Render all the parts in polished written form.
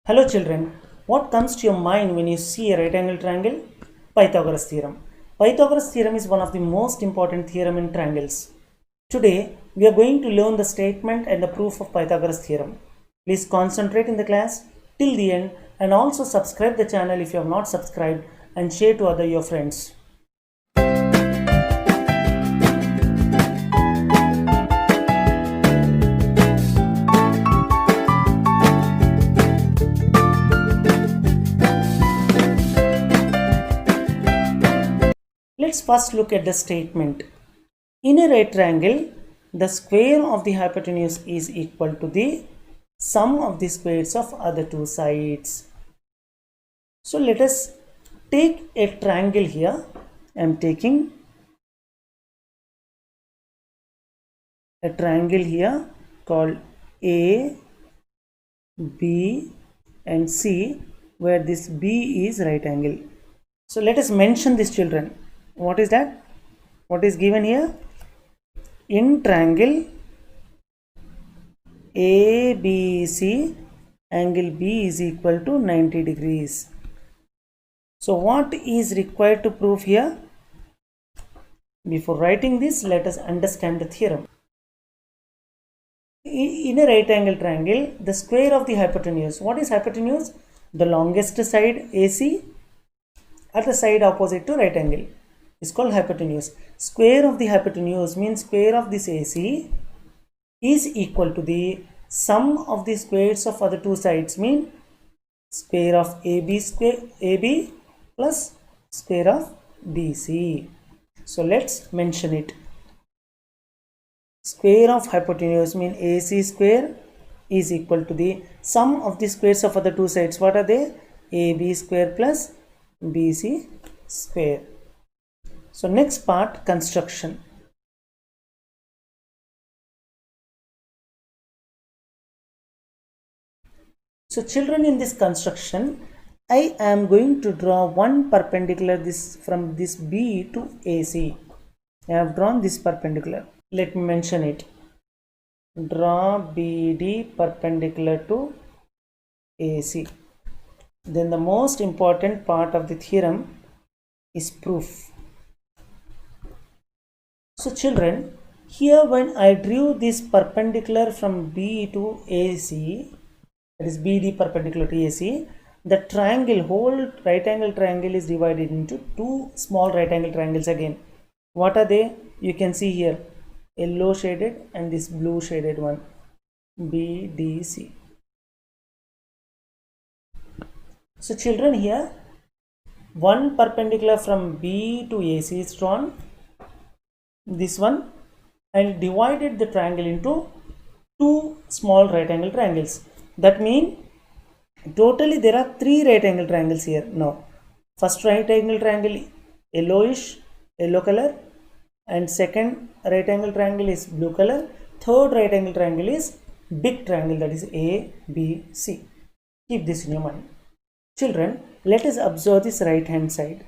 Hello children, what comes to your mind when you see a right angle triangle? Pythagoras theorem. Pythagoras theorem is one of the most important theorem in triangles. Today, we are going to learn the statement and the proof of Pythagoras theorem. Please concentrate in the class till the end and also subscribe the channel if you have not subscribed and share to other your friends. Let's first look at the statement. In a right triangle, the square of the hypotenuse is equal to the sum of the squares of other two sides. So let us take a triangle here. I am taking a triangle here called A, B and C, where this B is right angle. So let us mention this, children. What is that? What is given here? In triangle ABC, angle B is equal to 90 degrees. So what is required to prove here? Before writing this, let us understand the theorem. In a right angle triangle, the square of the hypotenuse. What is hypotenuse? The longest side AC at the side opposite to right angle is called hypotenuse. Square of the hypotenuse means square of this AC is equal to the sum of the squares of other two sides, mean square of AB plus square of BC. So let's mention it. Square of hypotenuse mean AC square is equal to the sum of the squares of other two sides. What are they? AB square plus BC square. So next part, construction. So children, in this construction, I am going to draw one perpendicular from this B to AC. I have drawn this perpendicular. Let me mention it. Draw BD perpendicular to AC. Then the most important part of the theorem is proof. So children, here when I drew this perpendicular from B to AC, that is BD perpendicular to AC, the triangle, whole right angle triangle is divided into two small right angle triangles again. What are they? You can see here, yellow shaded and this blue shaded one, BDC. So children, here one perpendicular from B to AC is drawn, this one, and divided the triangle into two small right angle triangles. That means totally there are three right angle triangles here. Now, first right angle triangle yellowish, yellow color, and second right angle triangle is blue color. Third right angle triangle is big triangle, that is ABC. Keep this in your mind. Children, let us observe this right hand side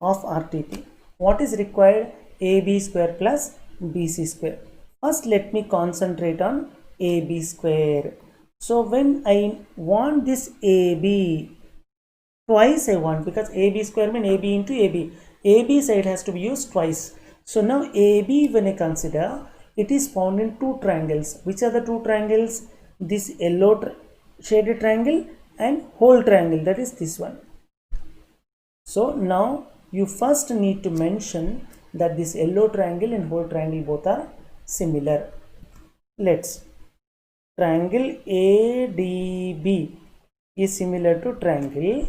of RTP. What is required? AB square plus BC square. First, let me concentrate on AB square. So when I want this AB, twice I want, because AB square means AB into AB. AB side has to be used twice. So now AB, when I consider, it is found in two triangles. Which are the two triangles? This yellow shaded triangle and whole triangle, that is this one. So now you first need to mention that this yellow triangle and whole triangle both are similar. Let's. Triangle ADB is similar to triangle.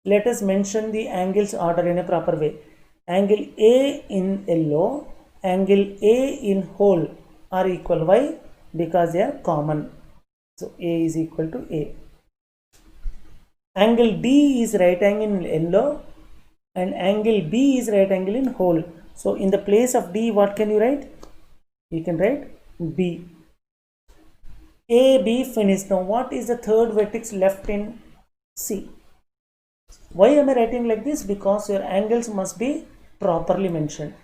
Let us mention the angles order in a proper way. Angle A in yellow, angle A in whole are equal. Why? Because they are common. So A is equal to A. Angle D is right angle in yellow and angle B is right angle in whole. So in the place of D, what can you write? You can write B. A, B finished. Now what is the third vertex left in C? Why am I writing like this? Because your angles must be properly mentioned.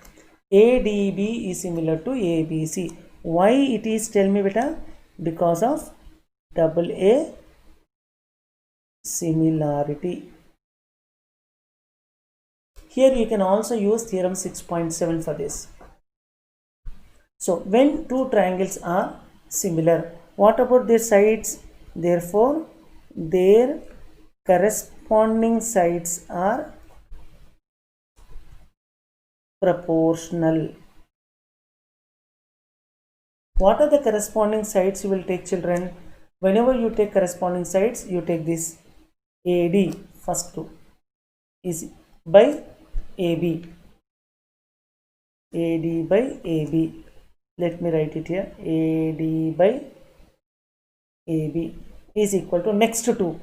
ADB is similar to ABC. Why it is? Tell me beta. Because of double A similarity. Here you can also use theorem 6.7 for this. So when two triangles are similar, what about their sides? Therefore, their corresponding sides are proportional. What are the corresponding sides you will take, children? Whenever you take corresponding sides, you take this AD first two is by AB. AD by AB. Let me write it here. AD by AB is equal to next two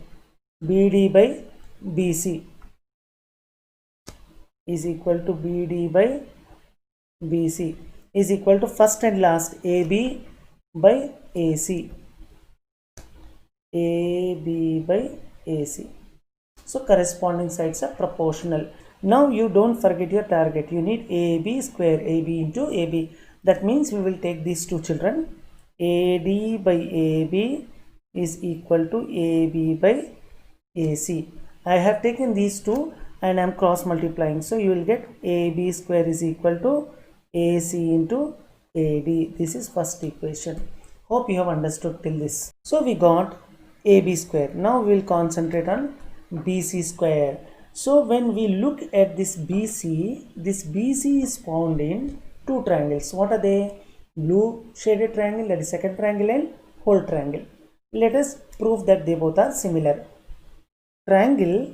BD by BC is equal to BD by BC is equal to first and last AB by AC. AB by AC. So corresponding sides are proportional. Now you don't forget your target. You need AB square, AB into AB. That means we will take these two, children. AD by AB is equal to AB by AC. I have taken these two and I am cross multiplying. So you will get AB square is equal to AC into AD. This is first equation. Hope you have understood till this. So we got AB square. Now we will concentrate on BC square. So when we look at this BC is found in two triangles. What are they? Blue shaded triangle, that is second triangle, and whole triangle. Let us prove that they both are similar. Triangle,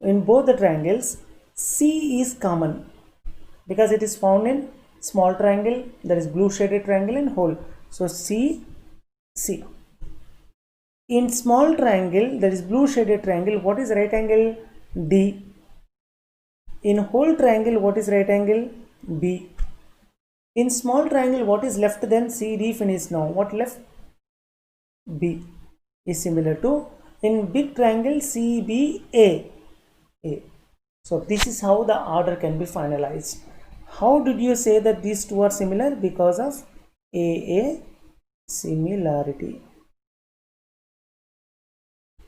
in both the triangles, C is common because it is found in small triangle, that is blue shaded triangle, and whole. So C. In small triangle, that is blue shaded triangle, what is right angle? D. In whole triangle, what is right angle? B. In small triangle, what is left then? CD finished now. What left? B is similar to in big triangle CBA. A. So this is how the order can be finalized. How did you say that these two are similar? Because of AA similarity.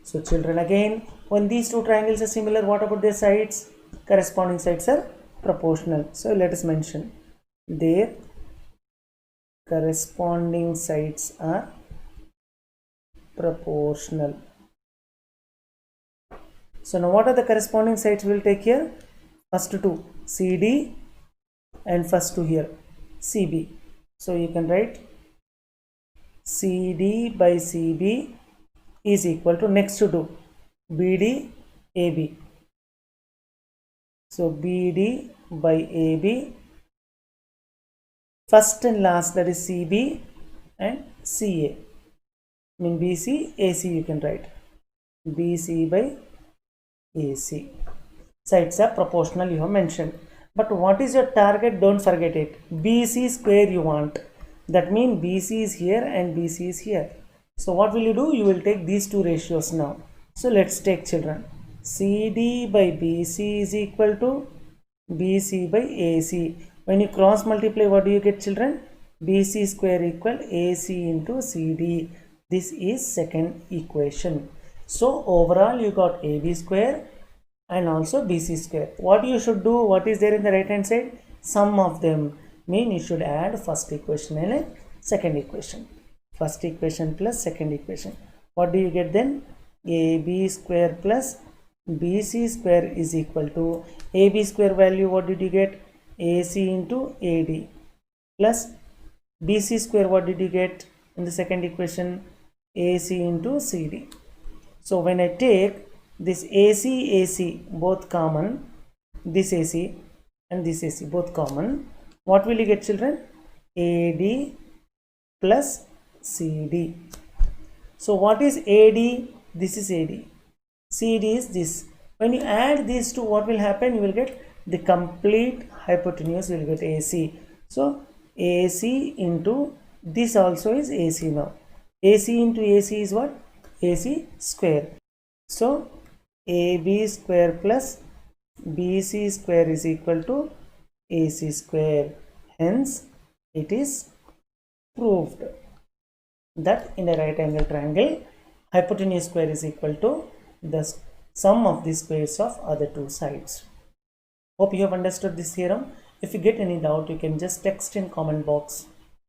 So children, again, when these two triangles are similar, what about their sides? Corresponding sides are proportional. So let us mention their corresponding sides are proportional. So now what are the corresponding sides we will take here? First two CD and first two here CB. So you can write CD by CB is equal to next to two BD AB. So BD by AB, first and last, that is CB and CA. I mean BC, AC you can write. BC by AC. Sides are proportional, you have mentioned. But what is your target? Don't forget it. BC square you want. That means BC is here and BC is here. So what will you do? You will take these two ratios now. So let's take, children. CD by BC is equal to BC by AC. When you cross multiply, what do you get, children? BC square equal AC into CD. This is second equation. So overall you got AB square and also BC square. What you should do? What is there in the right hand side? Sum of them. Mean you should add first equation and a second equation. First equation plus second equation. What do you get then? AB square plus BC square is equal to AB square value. What did you get? AC into AD plus BC square. What did you get in the second equation? AC into CD. So when I take this AC both common, this AC and this AC both common, what will you get, children? AD plus CD. So what is AD? This is AD. CD is this. When you add these two, what will happen? You will get the complete hypotenuse, you will get AC. So AC into this also is AC now. AC into AC is what? AC square. So AB square plus BC square is equal to AC square. Hence it is proved that in a right angle triangle hypotenuse square is equal to the sum of the squares of other two sides. Hope you have understood this theorem. If you get any doubt, you can just text in comment box